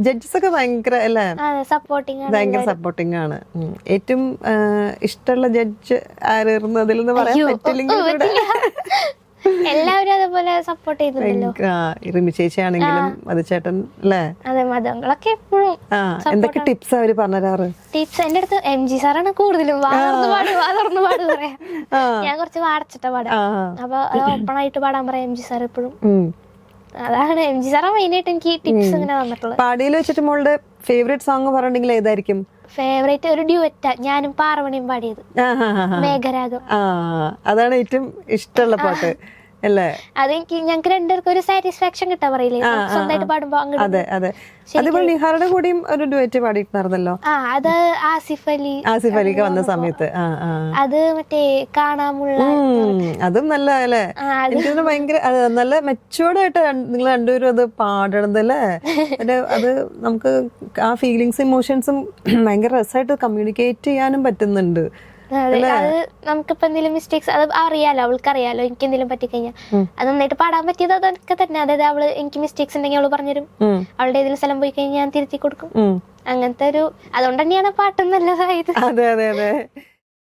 Judges ഒക്കെ ഭയങ്കര അല്ലേ, സപ്പോർട്ടിങ് ഭയങ്കര സപ്പോർട്ടിങ് ആണ്. ഏറ്റവും ഇഷ്ടമുള്ള ജഡ്ജ് ആരായിരുന്നു അതിലെന്ന് പറയാൻ പറ്റില്ലെങ്കിൽ കൂടെ എല്ലാവരും അതേപോലെ സപ്പോർട്ട് ചെയ്തിട്ടുണ്ടല്ലോ. റിമി ചേച്ചി ആണെങ്കിലും മധുചേട്ടൻ അല്ലേ. അതെ, മതങ്ങളൊക്കെ എപ്പോഴും എന്തൊക്കെ ടിപ്സ് അവര് പറഞ്ഞുതരാറ്? ടിപ്സ് എന്റെ അടുത്ത് MG സാറാണ് കൂടുതലും. തുറന്നു പാട് പറയാം. ഞാൻ കുറച്ച് വാടച്ചിട്ടാ പാടാം. അപ്പൊ അത് ഓപ്പൺ ആയിട്ട് പാടാൻ പറയാം MG സാർ എപ്പോഴും. അതാണ് MG സാറാ മെയിനായിട്ട് എനിക്ക് ടിപ്സ് ഇങ്ങനെ തന്നിട്ടുള്ളത്. പാടിയിൽ വെച്ചിട്ട് മോളുടെ ഫേവറേറ്റ് സോങ് പറഞ്ഞിട്ടുണ്ടെങ്കിൽ ഏതായിരിക്കും? ഫേവറേറ്റ് ഒരു ഡ്യുവറ്റാ ഞാനും പാർവണിയും പാടിയത്, മേഘരാഗം. അതാണ് ഏറ്റവും ഇഷ്ടമുള്ള പാട്ട് അല്ലേ? അതെനിക്ക് ഞങ്ങൾക്ക് രണ്ടുപേർക്കും ഒരു സാറ്റിസ്ഫാക്ഷൻ കിട്ടാൻ പറയില്ലേ സ്വന്തമായിട്ട് പാടുമ്പോ. അതെ അതെ. അതേപോലെ നിഹാറുടെ കൂടെയും ഒരു ഡുവറ്റ് പാടിയിട്ടുണ്ടായിരുന്നല്ലോ. അത് ആസിഫ് അലിക്ക് വന്ന സമയത്ത്. അത് മറ്റേ കാണാമുള്ള, അതും നല്ല അല്ലേ. എനിക്ക് ഭയങ്കര നല്ല മെച്ചുവേർഡ് ആയിട്ട് നിങ്ങൾ രണ്ടുപേരും അത് പാടണത് അല്ലേ. അത് നമുക്ക് ആ ഫീലിങ്സ് ഇമോഷൻസും ഭയങ്കര രസമായിട്ട് കമ്മ്യൂണിക്കേറ്റ് ചെയ്യാനും പറ്റുന്നുണ്ട്. അത് നമുക്കിപ്പോ എന്തെങ്കിലും മിസ്റ്റേക്സ് അത് അറിയാലോ, അവൾക്ക് അറിയാലോ എനിക്ക് എന്തെങ്കിലും പറ്റിക്കഴിഞ്ഞാൽ അത് നന്നായിട്ട് പാടാൻ പറ്റിയത് അതൊക്കെ തന്നെ. അതായത് അവള് എനിക്ക് മിസ്റ്റേക്സ് ഉണ്ടെങ്കിൽ അവള് പറഞ്ഞുതരും. അവളുടെ ഏതെങ്കിലും സ്ഥലം പോയി കഴിഞ്ഞാൽ ഞാൻ തിരുത്തി കൊടുക്കും. അങ്ങനത്തെ ഒരു അതുകൊണ്ട് തന്നെയാണ് പാട്ടും നല്ലതായത്. അതെ അതെ അതെ.